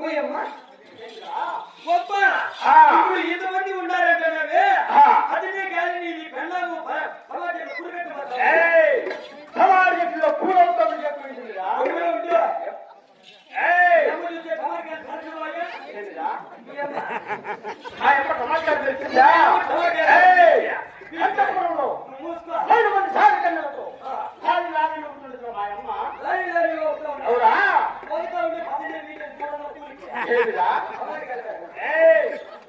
పోయమ్మా ఇప్పుడు ఇంతమంది ఉన్నారంటే అతనే కానీ నీ పెళ్ళాము సమాజంలో పూలవుతామని చెప్పిందిరా సమాచారం తెలిసిందా అంతఃపురంలో 5 మంది సారి కన్నలతో సారి లారీలో ఉంటుంది మా అమ్మ అవురా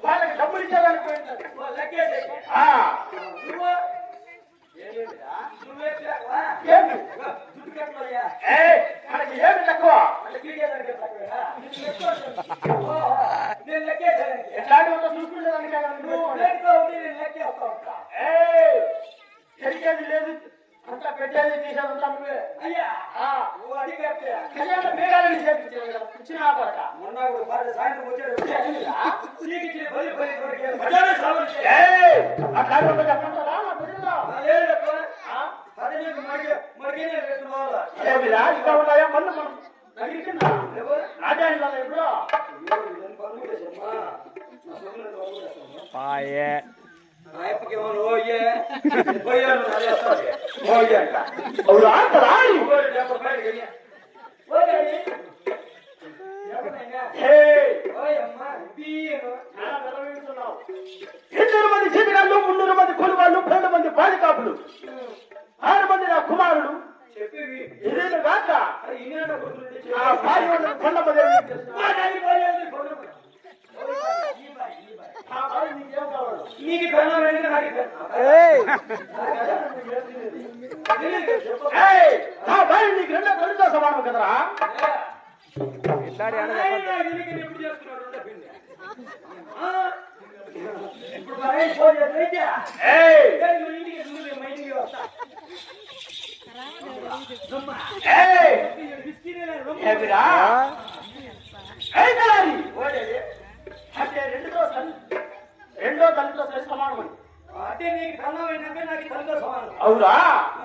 వాళ్ళకి డబ్బులు ఇచ్చేదానికి పోయింది మనకి ఏమి తక్కువ ఎట్లాంటి ఉందో చూసుకునేదానికే సరికేది లేదు అంతా పెట్టేది తీసేది అంతా నువ్వే అయ్యా కళ్యాణ మేఘాలని చేపించాను కదా ఇచ్చిన పడక మొన్న సాయంత్రం వచ్చాడు అట్లా చెప్పంటారా ఇంకా ఉన్నాయా మళ్ళీ మనం రాజాయిల్లో ఎప్పుడో ఎన్నూరు మంది చేతిగాళ్ళు 300 మంది కొలువాళ్ళు 12 మంది బాలికాపులు 6 మంది నా కుమారుడు ఇదేను కాక నీకు పెళ్ళం నా భార్య నీకు రెండో తల్లితో సమానం కదరా ఇప్పుడు అంటే రెండో తల్లితో సమానం అంటే నీకు కన్నం అయినాక నాకు తల్లితో సమానం అవురా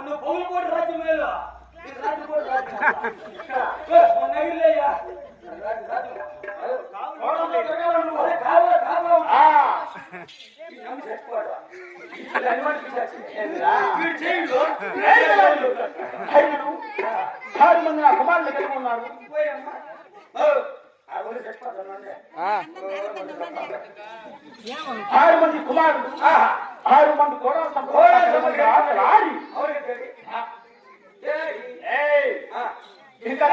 నువ్వు పౌలకోటి రాజ్యం లేదు రాజకోటి రాజ్యం నగిరిలేయ్యా మంది నా కుమారులు కలిగి ఉన్నారు 6 మంది కుమారులు 6 మంది కూడా ఇంకా